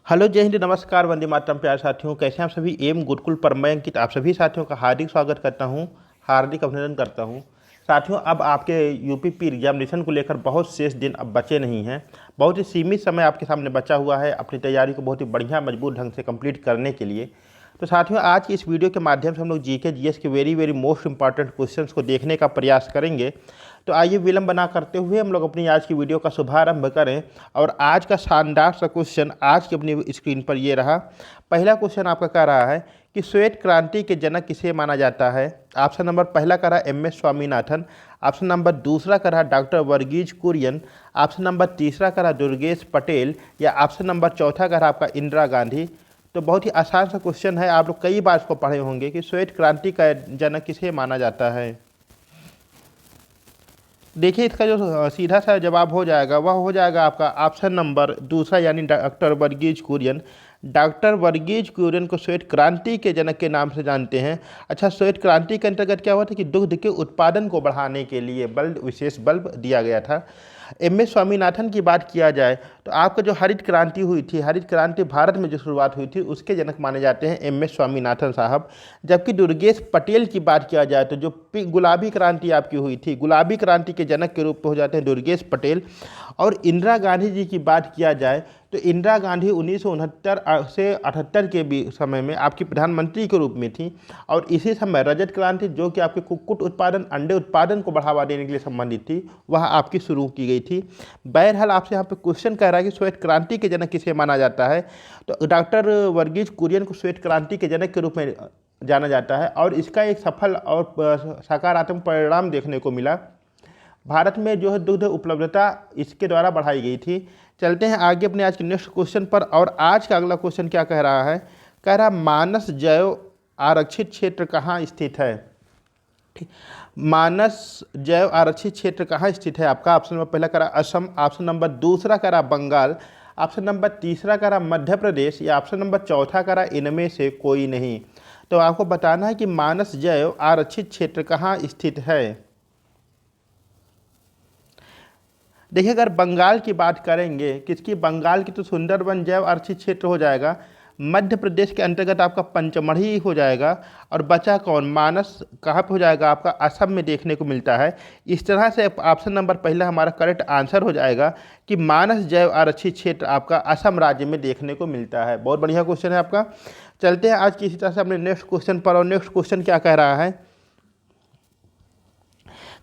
Hello, जय हिंद, नमस्कार, वंदे मातरम। प्यारे साथियों, कैसे हैं आप सभी। एम गुरुकुल पर मैं अंकित आप सभी साथियों का हार्दिक स्वागत करता हूं, हार्दिक अभिनंदन करता हूं। साथियों, अब आपके यूपी एग्जामिनेशन को लेकर बहुत शेष दिन अब बचे नहीं हैं। बहुत ही सीमित समय आपके सामने बचा हुआ है अपनी तैयारी को बहुत ही बढ़िया मजबूत ढंग से कंप्लीट करने के लिए। तो साथियों, आज की इस वीडियो के माध्यम से हम लोग जीके जीएस के very very most important questions को देखने का प्रयास करेंगे। तो आइए विलंब ना करते हुए हम लोग अपनी आज की वीडियो का शुभारंभ करें। और आज का शानदार सा क्वेश्चन आज की अपनी स्क्रीन पर ये रहा। पहला क्वेश्चन आपका कह रहा है कि श्वेत क्रांति के जनक किसे माना जाता है। ऑप्शन नंबर पहला कह रहा है M S Swaminathan. Option number दूसरा कह रहा है doctor Verghese Kurien. Option number तीसरा कह रहा है दुर्गेश पटेल। या ऑप्शन नंबर चौथा कह रहा आपका इंदिरा गांधी। तो बहुत ही आसान सा क्वेश्चन है, आप लोग कई बार इसको पढ़े होंगे कि श्वेत क्रांति का जनक किसे माना जाता है। देखिए, इसका जो सीधा सा जवाब हो जाएगा वह हो जाएगा आपका ऑप्शन नंबर दूसरा, यानी डॉक्टर वर्गीज कुरियन। डॉक्टर वर्गीज कुरियन को श्वेत क्रांति के जनक के नाम से जानते हैं। अच्छा, श्वेत क्रांति के अंतर्गत क्या हुआ था कि दुग्ध के उत्पादन को बढ़ाने के लिए विशेष बल्ब दिया गया था। एम एस स्वामीनाथन की बात किया जाए तो आपका जो हरित क्रांति हुई थी, हरित क्रांति भारत में जो शुरुआत हुई थी, उसके जनक माने जाते हैं एम एस स्वामीनाथन साहब। जबकि दुर्गेश पटेल की बात किया जाए तो जो गुलाबी क्रांति आपकी हुई थी, गुलाबी क्रांति के जनक के रूप में हो जाते हैं दुर्गेश पटेल। और इंदिरा गांधी जी की बात किया जाए तो इंदिरा गांधी 1969 से 78 के भी समय में आपकी प्रधानमंत्री के रूप में थी। और इसी समय रजत क्रांति, जो कि आपके कुक्कुट उत्पादन, अंडे उत्पादन को बढ़ावा देने के लिए संबंधित थी, वह आपकी शुरू की गई थी। बहरहाल, आपसे यहाँ पे क्वेश्चन कह रहा है कि श्वेत क्रांति के जनक किसे माना जाता है। तो डॉक्टर वर्गीज कुरियन को श्वेत क्रांति के जनक के रूप में जाना जाता है। और इसका एक सफल और सकारात्मक परिणाम देखने को मिला। भारत में जो है दुग्ध उपलब्धता इसके द्वारा बढ़ाई गई थी। चलते हैं आगे अपने आज के नेक्स्ट क्वेश्चन पर। और आज का अगला क्वेश्चन क्या कह रहा है, कह रहा मानस जैव आरक्षित क्षेत्र कहाँ स्थित है। ठीक, मानस जैव आरक्षित क्षेत्र कहाँ स्थित है आपका। ऑप्शन नंबर पहला कह रहा असम। ऑप्शन नंबर दूसरा कह रहा बंगाल। ऑप्शन नंबर तीसरा कह रहा मध्य प्रदेश। या ऑप्शन नंबर चौथा कह रहा इनमें से कोई नहीं। तो आपको बताना है कि मानस जैव आरक्षित क्षेत्र कहाँ स्थित है। देखिए, अगर बंगाल की बात करेंगे, किसकी, बंगाल की, तो सुंदरबन जैव आरक्षित क्षेत्र हो जाएगा। मध्य प्रदेश के अंतर्गत आपका पंचमढ़ी हो जाएगा। और बचा कौन, मानस कहाँ पे हो जाएगा आपका, असम में देखने को मिलता है। इस तरह से ऑप्शन नंबर पहला हमारा करेक्ट आंसर हो जाएगा कि मानस जैव आरक्षित क्षेत्र आपका असम राज्य में देखने को मिलता है। बहुत बढ़िया क्वेश्चन है आपका। चलते हैं आज की इसी तरह से अपने नेक्स्ट क्वेश्चन पर। और नेक्स्ट क्वेश्चन क्या कह रहा है,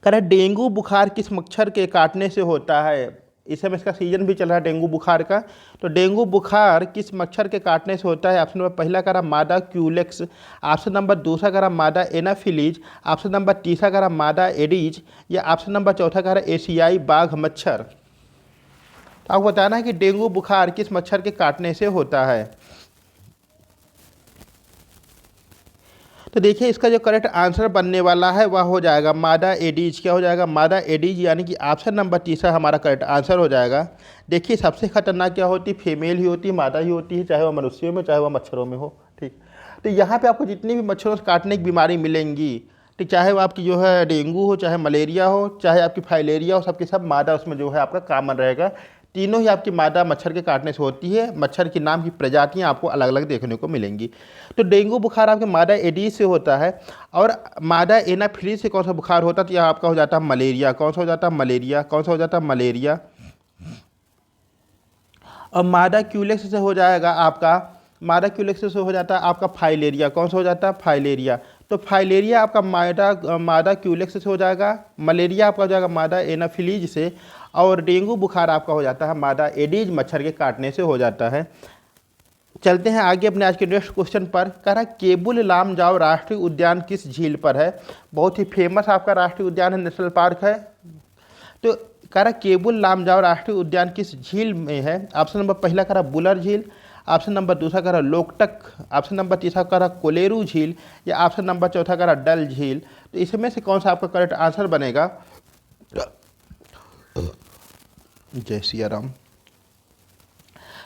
कह रहा है डेंगू बुखार किस मच्छर के काटने से होता है। इस समय इसका सीजन भी चल रहा है डेंगू बुखार का। तो डेंगू बुखार किस मच्छर के काटने से होता है। ऑप्शन नंबर पहला कह रहा मादा क्यूलेक्स। ऑप्शन नंबर दूसरा कह रहा मादा एनाफिलीज। ऑप्शन नंबर तीसरा कह रहा मादा एडीज। या ऑप्शन नंबर चौथा कह रहा एशियाई बाघ मच्छर। तो आपको बताना है कि डेंगू बुखार किस मच्छर के काटने से होता है। तो देखिए, इसका जो करेक्ट आंसर बनने वाला है वह हो जाएगा मादा एडीज। क्या हो जाएगा, मादा एडीज, यानी कि ऑप्शन नंबर तीसरा हमारा करेक्ट आंसर हो जाएगा। देखिए, सबसे खतरनाक क्या होती है, फीमेल ही होती है, मादा ही होती है, चाहे वह मनुष्यों में चाहे वह मच्छरों में हो। ठीक, तो यहाँ पे आपको जितनी भी मच्छरों से काटने की बीमारी मिलेंगी, ठीक, चाहे वो आपकी जो है डेंगू हो, चाहे मलेरिया हो, चाहे आपकी फाइलेरिया हो, सबके सब मादा उसमें जो है आपका कॉमन रहेगा। तीनों ही आपकी मादा मच्छर के काटने से होती है। मच्छर के नाम की प्रजातियां आपको अलग अलग देखने को मिलेंगी। तो डेंगू बुखार आपके मादा एडीज से होता है। और मादा एनाफिलीज से कौन सा बुखार होता है, तो यह आपका हो जाता है मलेरिया। कौन सा हो जाता है, मलेरिया। कौन सा हो जाता है, मलेरिया। और मादा क्यूलेक्स से हो जाएगा आपका, मादा क्यूलेक्स से हो जाता है आपका फाइलेरिया। कौन सा हो जाता है, फाइलेरिया। तो फाइलेरिया आपका मादा क्यूलेक्स से हो जाएगा। मलेरिया आपका हो जाएगा मादा एनाफिलीज से। और डेंगू बुखार आपका हो जाता है मादा एडीज मच्छर के काटने से हो जाता है। चलते हैं आगे अपने आज के नेक्स्ट क्वेश्चन पर। कह रहा है केबुल लामजाओ राष्ट्रीय उद्यान किस झील पर है। बहुत ही फेमस आपका राष्ट्रीय उद्यान है, नेशनल पार्क है। तो कह रहा केबुल लामजाओ राष्ट्रीय उद्यान किस झील में है। ऑप्शन नंबर पहला कह रहा बुलर झील। ऑप्शन नंबर दूसरा कह रहा लोकटक। ऑप्शन नंबर तीसरा कह रहा कोलेरू झील। या ऑप्शन नंबर चौथा कह रहा डल झील। तो इसमें से कौन सा आपका करेक्ट आंसर बनेगा। जय सिया राम।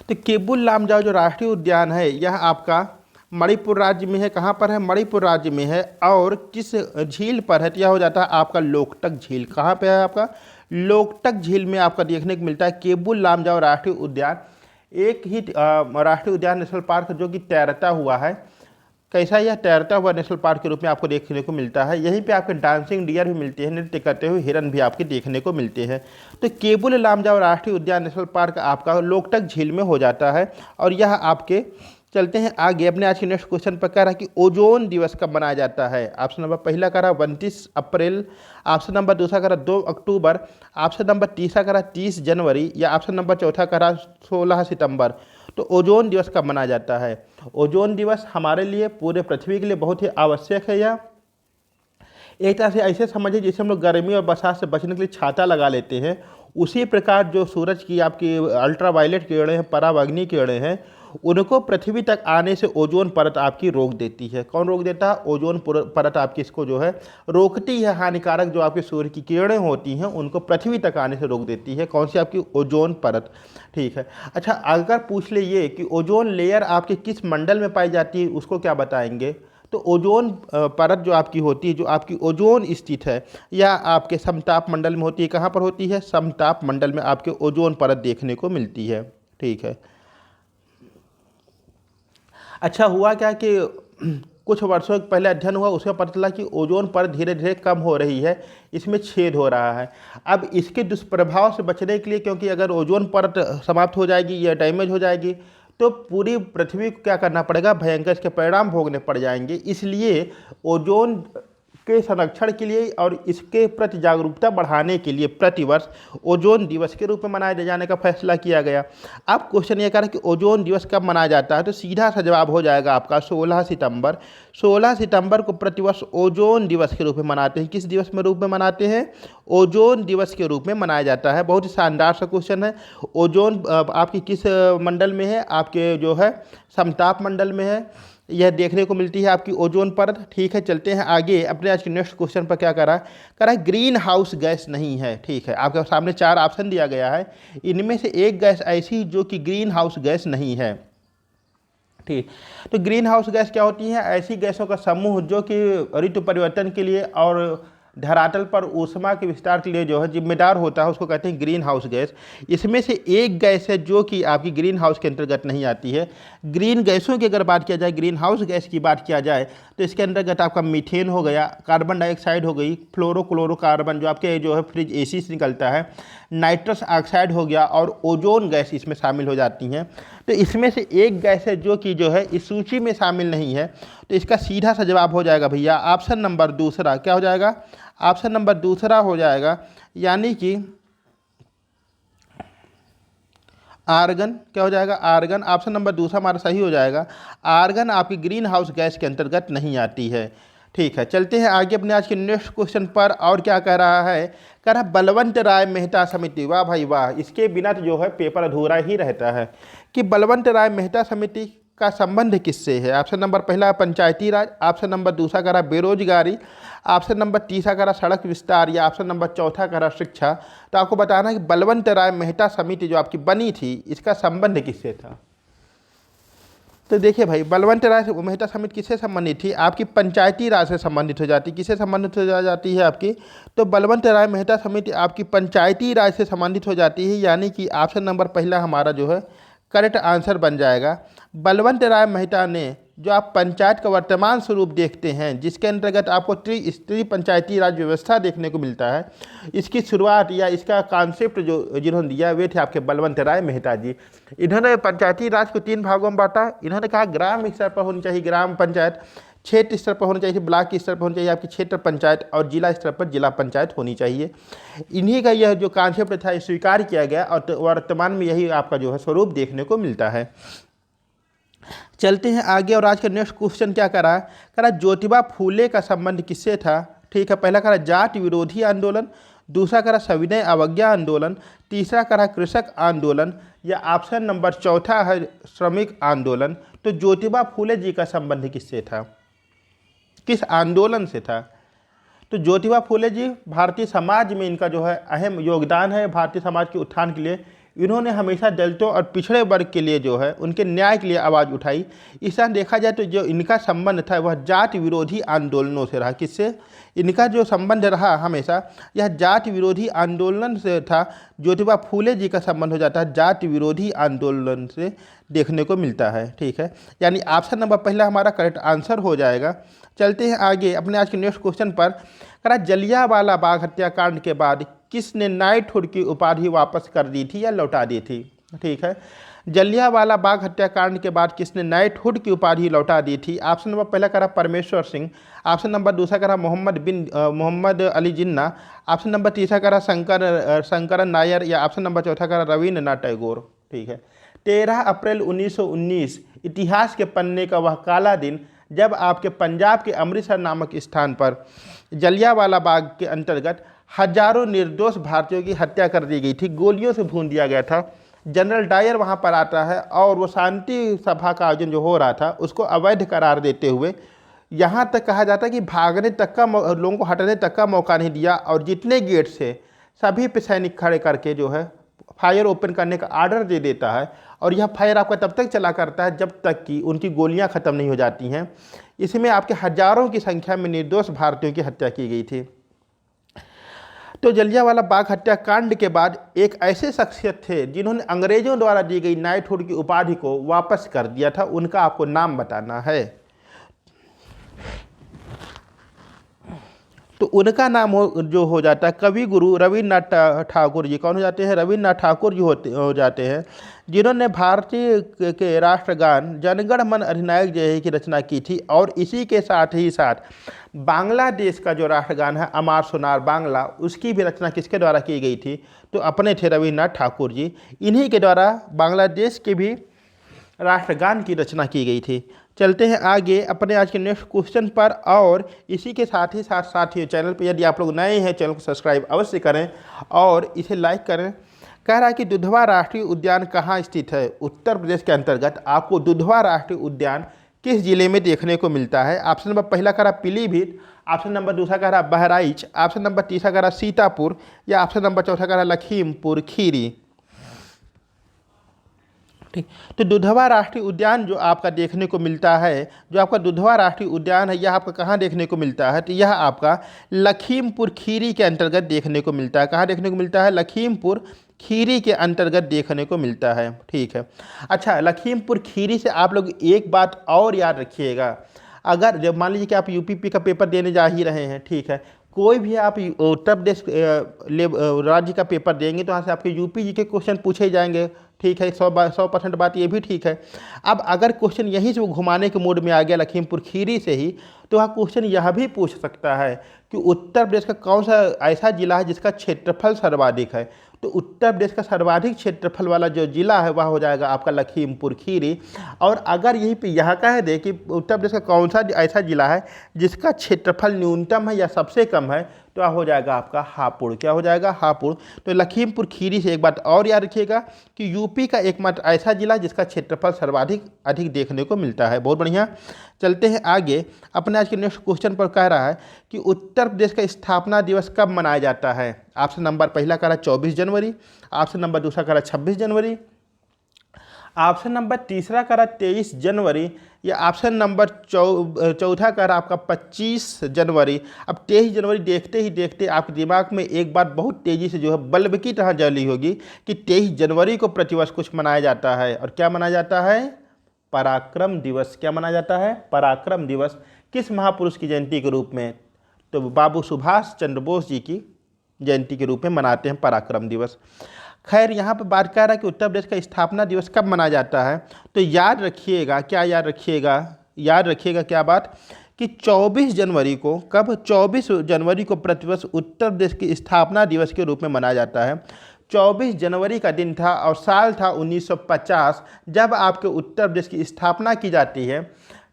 तो केबुल लामजाओ जो राष्ट्रीय उद्यान है यह आपका मणिपुर राज्य में है। कहाँ पर है, मणिपुर राज्य में है। और किस झील पर है, तो यह हो जाता है आपका लोकटक झील। कहाँ पे है आपका, लोकटक झील में आपका देखने को मिलता है केबुल लामजाओ राष्ट्रीय उद्यान। एक ही राष्ट्रीय उद्यान नेशनल पार्क जो कि तैरता हुआ है। कैसा यह तैरता हुआ नेशनल पार्क के रूप में आपको देखने को मिलता है। यहीं पे आपके डांसिंग डियर भी मिलते हैं, नृत्य करते हुए हिरन भी आपके देखने को मिलते हैं। तो केबुल लामजाओ राष्ट्रीय उद्यान नेशनल पार्क आपका लोकटक झील में हो जाता है। और यह आपके, चलते हैं आगे अपने आज के नेक्स्ट क्वेश्चन पर, कह रहा है कि ओजोन दिवस कब मनाया जाता है। ऑप्शन नंबर पहला कह रहा 29 अप्रैल, ऑप्शन नंबर दूसरा कह रहा 2 अक्टूबर, ऑप्शन नंबर तीसरा कह रहा 30 जनवरी, या ऑप्शन नंबर चौथा कह रहा 16 सितंबर। तो ओजोन दिवस कब मनाया जाता है। ओजोन दिवस हमारे लिए, पूरे पृथ्वी के लिए बहुत ही आवश्यक है। यह एक तरह से ऐसे समझिए जैसे हम लोग गर्मी और बरसात से बचने के लिए छाता लगा लेते हैं, उसी प्रकार जो सूरज की आपकी अल्ट्रावायलेट किरणें हैं, पराबैंगनी किरणें हैं, उनको पृथ्वी तक आने से ओजोन परत आपकी रोक देती है। कौन रोक देता है। ओजोन परत आपकी इसको जो है रोकती है। हानिकारक जो आपके सूर्य की किरणें होती हैं उनको पृथ्वी तक आने से रोक देती है। कौन सी आपकी ओजोन परत। ठीक है। अच्छा, अगर पूछ ले ये कि ओजोन लेयर आपके किस मंडल में पाई जाती है, उसको क्या बताएंगे। तो ओजोन परत जो आपकी होती है, जो आपकी ओजोन स्थित है, या आपके समताप मंडल में होती है। कहाँ पर होती है। समताप मंडल में आपके ओजोन परत देखने को मिलती है। ठीक है। अच्छा, हुआ क्या कि कुछ वर्षों पहले अध्ययन हुआ, उसमें पता चला कि ओजोन परत धीरे धीरे कम हो रही है, इसमें छेद हो रहा है। अब इसके दुष्प्रभाव से बचने के लिए, क्योंकि अगर ओजोन परत समाप्त हो जाएगी या डैमेज हो जाएगी तो पूरी पृथ्वी को क्या करना पड़ेगा, भयंकर इसके परिणाम भोगने पड़ जाएंगे। इसलिए ओजोन के संरक्षण के लिए और इसके प्रति जागरूकता बढ़ाने के लिए प्रतिवर्ष ओजोन दिवस के रूप में मनाए जाने का फैसला किया गया। अब क्वेश्चन ये कह रहा है कि ओजोन दिवस कब मनाया जाता है। तो सीधा सा जवाब हो जाएगा आपका 16 सितंबर। 16 सितंबर को प्रतिवर्ष ओजोन दिवस के रूप में मनाते हैं। किस दिवस में रूप में मनाते हैं। ओजोन दिवस के रूप में मनाया जाता है। बहुत ही शानदार सा क्वेश्चन है। ओजोन आपकी किस मंडल में है। आपके जो है समताप मंडल में है। यह देखने को मिलती है आपकी ओजोन परत। ठीक है, चलते हैं आगे अपने आज के नेक्स्ट क्वेश्चन पर। क्या करा है ग्रीन हाउस गैस नहीं है। ठीक है, आपके सामने 4 ऑप्शन दिया गया है, इनमें से एक गैस ऐसी जो कि ग्रीन हाउस गैस नहीं है। ठीक, तो ग्रीन हाउस गैस क्या होती है। ऐसी गैसों का समूह जो कि ऋतु परिवर्तन के लिए और धरातल पर ऊष्मा के विस्तार के लिए जो है जिम्मेदार होता है, उसको कहते हैं ग्रीन हाउस गैस। इसमें से एक गैस है जो कि आपकी ग्रीन हाउस के अंतर्गत नहीं आती है। ग्रीन गैसों की अगर बात किया जाए, ग्रीन हाउस गैस की बात किया जाए, तो इसके अंतर्गत आपका मीथेन हो गया, कार्बन डाइऑक्साइड हो गई, फ्लोरोक्लोरोकार्बन जो आपके जो है फ्रिज एसी से निकलता है, नाइट्रस ऑक्साइड हो गया, और ओजोन गैस इसमें शामिल हो जाती हैं। तो इसमें से एक गैस है जो कि जो है इस सूची में शामिल नहीं है। तो इसका सीधा सा जवाब हो जाएगा भैया ऑप्शन नंबर दूसरा। क्या हो जाएगा। ऑप्शन नंबर दूसरा हो जाएगा, यानी कि आर्गन। क्या हो जाएगा। आर्गन। ऑप्शन नंबर दूसरा हमारा सही हो जाएगा। आर्गन आपकी ग्रीन हाउस गैस के अंतर्गत नहीं आती है। ठीक है, चलते हैं आगे अपने आज के नेक्स्ट क्वेश्चन पर। और क्या कह रहा है। कह रहा बलवंत राय मेहता समिति। वाह भाई वाह, इसके बिना तो जो है पेपर अधूरा ही रहता है। कि बलवंत राय मेहता समिति का संबंध किससे है। ऑप्शन नंबर पहला पंचायती राज, ऑप्शन नंबर दूसरा कह रहा बेरोजगारी, ऑप्शन नंबर तीसरा कह रहा सड़क विस्तार, या ऑप्शन नंबर चौथा कह रहा शिक्षा। तो आपको बताना है कि बलवंत राय मेहता समिति जो आपकी बनी थी, इसका संबंध किससे था। तो देखिए भाई, बलवंत राय मेहता समिति किससे संबंधित थी। आपकी पंचायती राज से संबंधित हो जाती। किससे संबंधित हो जाती है आपकी। तो बलवंत राय मेहता समिति आपकी पंचायती राज से संबंधित हो जाती है, यानी कि ऑप्शन नंबर पहला हमारा जो है करेक्ट आंसर बन जाएगा। बलवंत राय मेहता ने जो आप पंचायत का वर्तमान स्वरूप देखते हैं, जिसके अंतर्गत आपको त्रिस्तरीय पंचायती राज व्यवस्था देखने को मिलता है, इसकी शुरुआत या इसका कॉन्सेप्ट जो जिन्होंने दिया वे थे आपके बलवंत राय मेहता जी। इन्होंने पंचायती राज को 3 भागों में बांटा। इन्होंने कहा ग्राम स्तर पर होनी चाहिए ग्राम पंचायत, क्षेत्र स्तर पर होनी चाहिए, ब्लॉक स्तर पर होनी चाहिए आपकी क्षेत्र पंचायत, और जिला स्तर पर जिला पंचायत होनी चाहिए। इन्हीं का यह जो कॉन्सेप्ट था स्वीकार किया गया, और वर्तमान में यही आपका जो है स्वरूप देखने को मिलता है। चलते हैं आगे और आज का नेक्स्ट क्वेश्चन क्या करा। करा ज्योतिबा फूले का संबंध किससे था। ठीक है, पहला करा जाट विरोधी आंदोलन, दूसरा करा सविनय अवज्ञा आंदोलन, तीसरा करा कृषक आंदोलन, या ऑप्शन नंबर चौथा है श्रमिक आंदोलन। तो ज्योतिबा फूले जी का संबंध किससे था, किस आंदोलन से था। तो ज्योतिबा फूले जी भारतीय समाज में इनका जो है अहम योगदान है। भारतीय समाज के उत्थान के लिए इन्होंने हमेशा दलितों और पिछड़े वर्ग के लिए जो है उनके न्याय के लिए आवाज़ उठाई। इस तरह देखा जाए तो जो इनका संबंध था वह जाति विरोधी आंदोलनों से रहा। किससे? इनका जो संबंध रहा हमेशा यह जाति विरोधी आंदोलन से था। ज्योतिबा फूले जी का संबंध हो जाता है जाति विरोधी आंदोलन से देखने को मिलता है। ठीक है, यानी ऑप्शन नंबर पहला हमारा करेक्ट आंसर हो जाएगा। चलते हैं आगे अपने आज के नेक्स्ट क्वेश्चन पर। करा जलियांवाला बाग हत्याकांड के बाद किसने नाइटहुड की उपाधि वापस कर दी थी या लौटा दी थी? ठीक है, जलियांवाला बाग हत्याकांड के बाद किसने नाइटहुड की उपाधि लौटा दी थी? ऑप्शन नंबर पहला करा परमेश्वर सिंह, ऑप्शन नंबर दूसरा करा मोहम्मद अली जिन्ना, ऑप्शन नंबर तीसरा करा शंकरन नायर, या ऑप्शन नंबर चौथा करा रविन्द्रनाथ टैगोर। ठीक है, 13 अप्रैल 1919 इतिहास के पन्ने का वह काला दिन जब आपके पंजाब के अमृतसर नामक स्थान पर जलियांवाला बाग के अंतर्गत हजारों निर्दोष भारतीयों की हत्या कर दी गई थी, गोलियों से भून दिया गया था। जनरल डायर वहां पर आता है और वो शांति सभा का आयोजन जो हो रहा था उसको अवैध करार देते हुए यहाँ तक कहा जाता है कि भागने तक का लोगों को हटने तक का मौका नहीं दिया, और जितने गेट से सभी पे सैनिक खड़े करके जो है फायर ओपन करने का आर्डर दे देता है, और यह फायर आपका तब तक चला करता है जब तक कि उनकी गोलियां ख़त्म नहीं हो जाती हैं। इसमें आपके हजारों की संख्या में निर्दोष भारतीयों की हत्या की गई थी। तो जलियांवाला बाग हत्याकांड के बाद एक ऐसे शख्सियत थे जिन्होंने अंग्रेजों द्वारा दी गई नाइटहुड की उपाधि को वापस कर दिया था, उनका आपको नाम बताना है। तो उनका नाम जो हो जाता है कवि गुरु रविन्द्रनाथ ठाकुर जी। कौन हो जाते हैं? रविन्द्रनाथ ठाकुर जी हो जाते हैं, जिन्होंने भारतीय के राष्ट्रगान जनगण मन अधिनायक जय की रचना की थी, और इसी के साथ ही साथ बांग्लादेश का जो राष्ट्रगान है अमार सोनार बांग्ला, उसकी भी रचना किसके द्वारा की गई थी? तो अपने थे रविन्द्रनाथ ठाकुर जी। इन्हीं के द्वारा बांग्लादेश के भी राष्ट्रगान की रचना की गई थी। चलते हैं आगे अपने आज के नेक्स्ट क्वेश्चन पर, और इसी के साथ ही साथियों चैनल पर यदि आप लोग नए हैं चैनल को सब्सक्राइब अवश्य करें और इसे लाइक करें। कह रहा है कि दुधवा राष्ट्रीय उद्यान कहाँ स्थित है? उत्तर प्रदेश के अंतर्गत आपको दुधवा राष्ट्रीय उद्यान किस जिले में देखने को मिलता है? ऑप्शन नंबर पहला कह रहा पीलीभीत, ऑप्शन नंबर दूसरा कह रहा बहराइच, ऑप्शन नंबर तीसरा कह रहा सीतापुर, या ऑप्शन नंबर चौथा कह रहा लखीमपुर खीरी। ठीक, तो दुधवा राष्ट्रीय उद्यान जो आपका देखने को मिलता है, जो आपका दुधवा राष्ट्रीय उद्यान है, यह आपका कहाँ देखने को मिलता है? तो यह आपका लखीमपुर खीरी के अंतर्गत देखने को मिलता है। कहाँ देखने को मिलता है? लखीमपुर खीरी के अंतर्गत देखने को मिलता है। ठीक है, अच्छा, लखीमपुर खीरी से आप लोग एक बात और याद रखिएगा। अगर जब मान लीजिए कि आप यूपी का पेपर देने जा ही रहे हैं, ठीक है, कोई भी आप उत्तर प्रदेश राज्य का पेपर देंगे तो वहाँ से आपके यूपी जी के क्वेश्चन पूछे जाएंगे। ठीक है, 100% बात ये भी ठीक है। अब अगर क्वेश्चन यहीं से वो घुमाने के मूड में आ गया लखीमपुर खीरी से ही, तो वह क्वेश्चन यह भी पूछ सकता है कि उत्तर प्रदेश का कौन सा ऐसा जिला है जिसका क्षेत्रफल सर्वाधिक है? तो उत्तर प्रदेश का सर्वाधिक क्षेत्रफल वाला जो जिला है वह हो जाएगा आपका लखीमपुर खीरी। और अगर यहीं पे यह कह दे कि उत्तर प्रदेश का कौन सा ऐसा जिला है जिसका क्षेत्रफल न्यूनतम है या सबसे कम है, तो वह हो जाएगा आपका हापुड़। क्या हो जाएगा? हापुड़। तो लखीमपुर खीरी से एक बात और याद रखिएगा कि यूपी का एकमात्र ऐसा जिला जिसका क्षेत्रफल सर्वाधिक अधिक देखने को मिलता है। बहुत बढ़िया। चलते हैं आगे अपने आज के नेक्स्ट क्वेश्चन पर। कह रहा है कि उत्तर प्रदेश का स्थापना दिवस कब मनाया जाता है? ऑप्शन नंबर पहला कह रहा 24 जनवरी, ऑप्शन नंबर दूसरा कह रहा 26 जनवरी, ऑप्शन नंबर तीसरा कह रहा 23 जनवरी, या ऑप्शन नंबर चौथा कह रहा आपका 25 जनवरी। अब 23 जनवरी देखते ही देखते आपके दिमाग में एक बात बहुत तेज़ी से जो है बल्ब की तरह जली होगी कि 23 जनवरी को प्रतिवर्ष कुछ मनाया जाता है। और क्या मनाया जाता है? पराक्रम दिवस। क्या मनाया जाता है? पराक्रम दिवस। किस महापुरुष की जयंती के रूप में? तो बाबू सुभाष चंद्र बोस जी की जयंती के रूप में मनाते हैं पराक्रम दिवस। खैर, यहाँ पर बात कर रहा है कि उत्तर प्रदेश का स्थापना दिवस कब मनाया जाता है। तो याद रखिएगा, क्या याद रखिएगा? याद रखिएगा क्या बात कि 24 जनवरी को, कब? 24 जनवरी को प्रतिवर्ष उत्तर प्रदेश की स्थापना दिवस के रूप में मनाया जाता है। 24 जनवरी का दिन था और साल था 1950, जब आपके उत्तर प्रदेश की स्थापना की जाती है।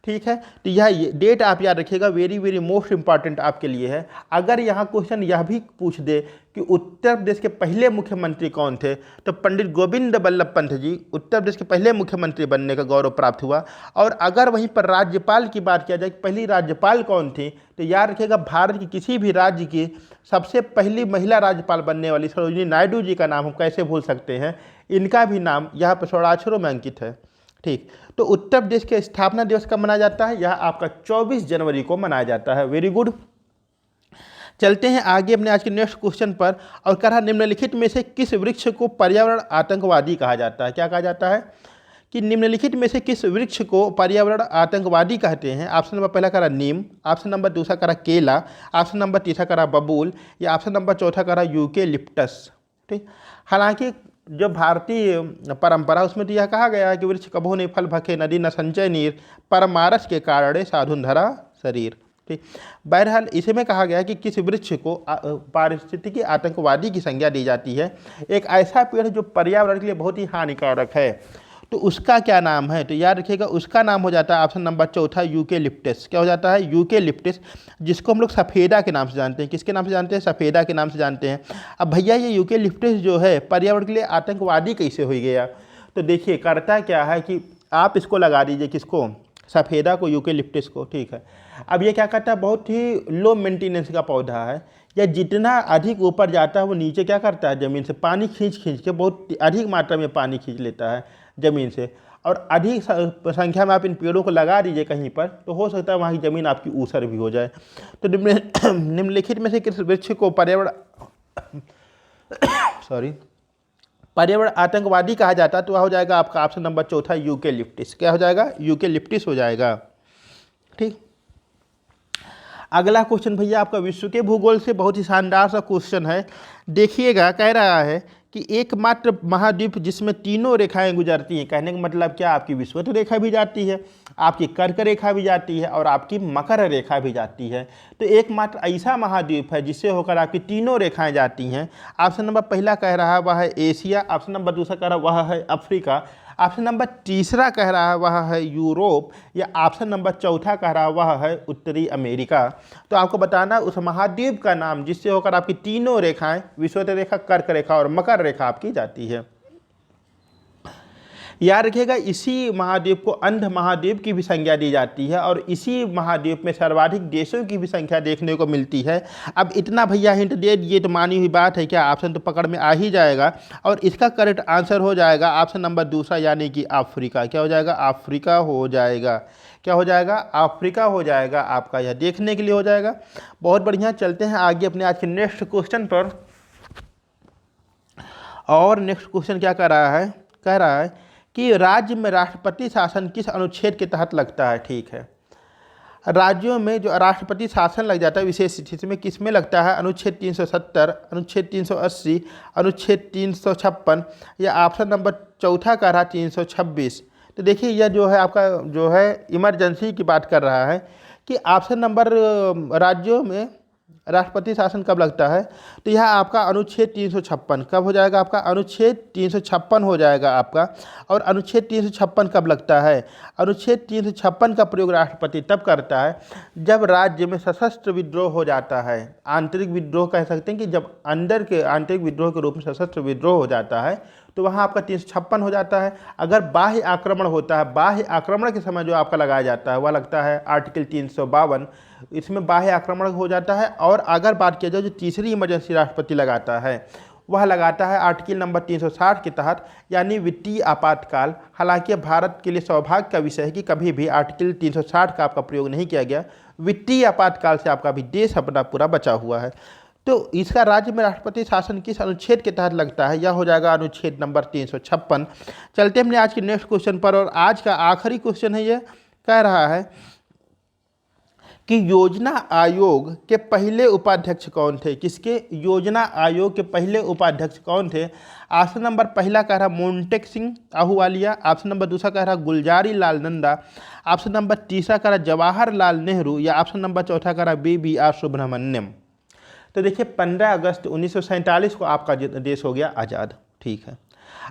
ठीक है। तो यह डेट आप याद रखिएगा, वेरी वेरी मोस्ट इंपॉर्टेंट आपके लिए है। अगर यहाँ क्वेश्चन यह भी पूछ दे कि उत्तर प्रदेश के पहले मुख्यमंत्री कौन थे, तो पंडित गोविंद बल्लभ पंत जी उत्तर प्रदेश के पहले मुख्यमंत्री बनने का गौरव प्राप्त हुआ। और अगर वहीं पर राज्यपाल की बात किया जाए, पहली राज्यपाल कौन थी, तो याद रखिएगा भारत की किसी भी राज्य की सबसे पहली महिला राज्यपाल बनने वाली सरोजिनी नायडू जी का नाम हम कैसे भूल सकते हैं। इनका भी नाम यहाँ पर स्वर्णाक्षरों में अंकित है। ठीक, तो उत्तर प्रदेश के स्थापना दिवस कब मनाया जाता है, यह आपका 24 जनवरी को मनाया जाता है। Very good. चलते हैं आगे अपने आज के नेक्स्ट क्वेश्चन पर, और कह रहा निम्नलिखित में से किस वृक्ष को पर्यावरण आतंकवादी कहा जाता है। क्या कहा जाता है कि निम्नलिखित में से किस वृक्ष को पर्यावरण आतंकवादी कहते हैं। ऑप्शन नंबर पहला कह रहा नीम, ऑप्शन नंबर दूसरा कह रहा केला, ऑप्शन नंबर तीसरा कह रहा बबूल, या ऑप्शन नंबर चौथा कह रहा यूकेलिप्टस। ठीक, हालांकि जो भारतीय परंपरा उसमें तो यह कहा गया है कि वृक्ष कभो नहीं फल भखे, नदी न संचय नीर, परमारस के कारण साधुन धरा शरीर। ठीक, बहरहाल इसी में कहा गया है कि किस वृक्ष को पारिस्थितिकी आतंकवादी की संज्ञा दी जाती है। एक ऐसा पेड़ जो पर्यावरण के लिए बहुत ही हानिकारक है, तो उसका क्या नाम है, तो याद रखिएगा उसका नाम हो जाता है ऑप्शन नंबर चौथा यूकेलिप्टस। क्या हो जाता है, यूकेलिप्टस, जिसको हम लोग सफ़ेदा के नाम से जानते हैं। किसके नाम से जानते हैं, सफ़ेदा के नाम से जानते हैं। अब भैया ये यूकेलिप्टस जो है पर्यावरण के लिए आतंकवादी कैसे हो गया, तो देखिए करता क्या है कि आप इसको लगा दीजिए, किसको, सफ़ेदा को, यूकेलिप्टस को। ठीक है, अब ये क्या करता है, बहुत ही लो मेंटेनेंस का पौधा है, या जितना अधिक ऊपर जाता है वो नीचे क्या करता है, ज़मीन से पानी खींच के बहुत अधिक मात्रा में पानी खींच लेता है ज़मीन से। और अधिक संख्या में आप इन पेड़ों को लगा दीजिए कहीं पर, तो हो सकता है वहाँ की ज़मीन आपकी ऊसर भी हो जाए। तो निम्नलिखित में से किस वृक्ष को पर्यावरण आतंकवादी कहा जाता है, तो वह हो जाएगा आपका ऑप्शन नंबर चौथा यूकेलिप्टस। क्या हो जाएगा, यूकेलिप्टस हो जाएगा। ठीक, अगला क्वेश्चन भैया आपका विश्व के भूगोल से बहुत ही शानदार सा क्वेश्चन है। देखिएगा, कह रहा है कि एकमात्र महाद्वीप जिसमें तीनों रेखाएं गुजरती हैं। कहने का मतलब क्या, आपकी विषुवत रेखा भी जाती है, आपकी कर्क रेखा भी जाती है, और आपकी मकर रेखा भी जाती है। तो एकमात्र ऐसा महाद्वीप है जिससे होकर आपकी तीनों रेखाएं जाती हैं। ऑप्शन नंबर पहला कह रहा है वह है एशिया, ऑप्शन नंबर दूसरा कह रहा है वह है अफ्रीका, ऑप्शन नंबर तीसरा कह रहा है वह है यूरोप, या ऑप्शन नंबर चौथा कह रहा है वह है उत्तरी अमेरिका। तो आपको बताना उस महाद्वीप का नाम जिससे होकर आपकी तीनों रेखाएं, विषुवत रेखा, कर्क रेखा और मकर रेखा आपकी जाती है। याद रखिएगा इसी महाद्वीप को अंध महाद्वीप की भी संज्ञा दी जाती है, और इसी महाद्वीप में सर्वाधिक देशों की भी संख्या देखने को मिलती है। अब इतना भैया हिंट दे दिए तो मानी हुई बात है, क्या ऑप्शन तो पकड़ में आ ही जाएगा, और इसका करेक्ट आंसर हो जाएगा ऑप्शन नंबर दूसरा, यानी कि अफ्रीका। क्या हो जाएगा, अफ्रीका हो जाएगा। क्या हो जाएगा, अफ्रीका हो जाएगा आपका, यह देखने के लिए हो जाएगा। बहुत बढ़िया, चलते हैं आगे अपने आज के नेक्स्ट क्वेश्चन पर। और नेक्स्ट क्वेश्चन क्या कह रहा है कि राज्य में राष्ट्रपति शासन किस अनुच्छेद के तहत लगता है। ठीक है, राज्यों में जो राष्ट्रपति शासन लग जाता है विशेष स्थिति में, किस में लगता है, अनुच्छेद 370, अनुच्छेद 380, अनुच्छेद 356, या ऑप्शन नंबर चौथा कह रहा 326। तो देखिए यह जो है आपका जो है इमरजेंसी की बात कर रहा है कि ऑप्शन नंबर राज्यों में राष्ट्रपति शासन कब लगता है, तो यह आपका अनुच्छेद 356 कब हो जाएगा, आपका अनुच्छेद 356 हो जाएगा आपका। और अनुच्छेद 356 कब लगता है, अनुच्छेद 356 का प्रयोग राष्ट्रपति तब करता है जब राज्य में सशस्त्र विद्रोह हो जाता है। आंतरिक विद्रोह कह सकते हैं कि जब अंदर के आंतरिक विद्रोह के रूप में सशस्त्र विद्रोह हो जाता है, तो वहाँ आपका 356 हो जाता है। अगर बाह्य आक्रमण होता है, बाह्य आक्रमण के समय जो आपका लगाया जाता है वह लगता है आर्टिकल 352, इसमें बाह्य आक्रमण हो जाता है। और अगर बात किया जाए जो तीसरी इमरजेंसी राष्ट्रपति लगाता है वह लगाता है आर्टिकल नंबर 360 के तहत, यानी वित्तीय आपातकाल। हालांकि भारत के लिए सौभाग्य का विषय है कि कभी भी आर्टिकल 360 का आपका प्रयोग नहीं किया गया, वित्तीय आपातकाल से आपका भी देश अपना पूरा बचा हुआ है। तो इसका राज्य में राष्ट्रपति शासन किस अनुच्छेद के तहत लगता है, यह हो जाएगा अनुच्छेद नंबर 356। चलते हमने आज के नेक्स्ट क्वेश्चन पर, और आज का आखिरी क्वेश्चन है, यह कह रहा है कि योजना आयोग के पहले उपाध्यक्ष कौन थे। किसके, योजना आयोग के पहले उपाध्यक्ष कौन थे। ऑप्शन नंबर पहला कह रहा मोंटेक सिंह आहूवालिया, ऑप्शन नंबर दूसरा कह रहा गुलजारी लाल नंदा, ऑप्शन नंबर तीसरा कह रहा जवाहरलाल नेहरू, या ऑप्शन नंबर चौथा कह रहा BBR सुब्रमण्यम। तो देखिए 15 अगस्त 1947 को आपका देश हो गया आज़ाद। ठीक है,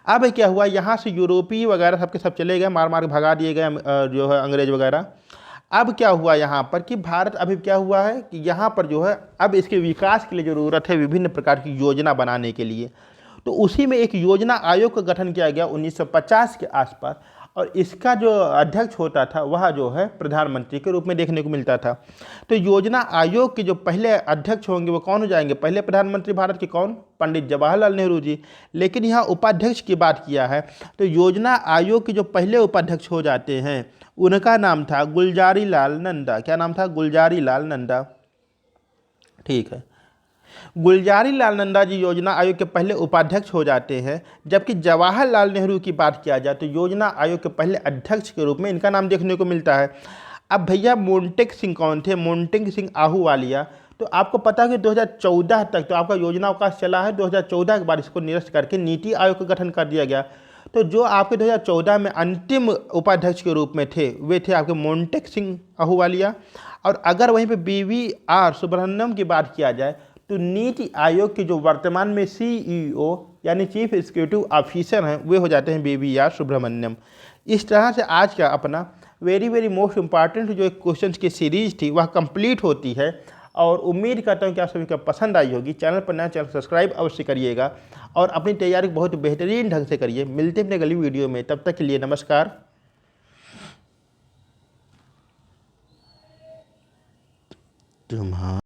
अब क्या हुआ, यहाँ से यूरोपीय वगैरह सबके सब चले गए, मार मार भगा दिए गए जो है अंग्रेज वगैरह। अब क्या हुआ यहाँ पर कि भारत अभी क्या हुआ है कि यहाँ पर जो है अब इसके विकास के लिए ज़रूरत है विभिन्न प्रकार की योजना बनाने के लिए। तो उसी में एक योजना आयोग का गठन किया गया 1950 के आसपास, और इसका जो अध्यक्ष होता था वह जो है प्रधानमंत्री के रूप में देखने को मिलता था। तो योजना आयोग के जो पहले अध्यक्ष होंगे वो कौन हो जाएंगे? पहले प्रधानमंत्री भारत के कौन? पंडित जवाहरलाल नेहरू जी। लेकिन यहाँ उपाध्यक्ष की बात किया है तो योजना आयोग के जो पहले उपाध्यक्ष हो जाते हैं उनका नाम था गुलजारी लाल नंदा। क्या नाम था? गुलजारी लाल नंदा। ठीक है, गुलजारी लाल नंदा जी योजना आयोग के पहले उपाध्यक्ष हो जाते हैं। जबकि जवाहरलाल नेहरू की बात किया जाए तो योजना आयोग के पहले अध्यक्ष के रूप में इनका नाम देखने को मिलता है। अब भैया मोन्टेक सिंह कौन थे? मोन्टेक सिंह आहूवालिया। तो आपको पता है कि 2014 तक तो आपका योजना अवकाश चला है। 2014 के बाद इसको निरस्त करके नीति आयोग का गठन कर दिया गया। तो जो आपके 2014 में अंतिम उपाध्यक्ष के रूप में थे वे थे आपके मोन्टेक सिंह आहूवालिया। और अगर वहीं पे BVR सुब्रमण्यम की बात किया जाए तो नीति आयोग के जो वर्तमान में CEO यानी चीफ एग्जीक्यूटिव ऑफिसर हैं वे हो जाते हैं BVR सुब्रमण्यम। इस तरह से आज का अपना वेरी मोस्ट इम्पॉर्टेंट जो एक क्वेश्चन की सीरीज थी वह कंप्लीट होती है। और उम्मीद करता हूँ कि आप सभी को पसंद आई होगी। चैनल पर नया, चैनल सब्सक्राइब अवश्य करिएगा और अपनी तैयारी बहुत बेहतरीन ढंग से करिए। मिलते हैं अपने अगली वीडियो में, तब तक के लिए नमस्कार। तुम्हारा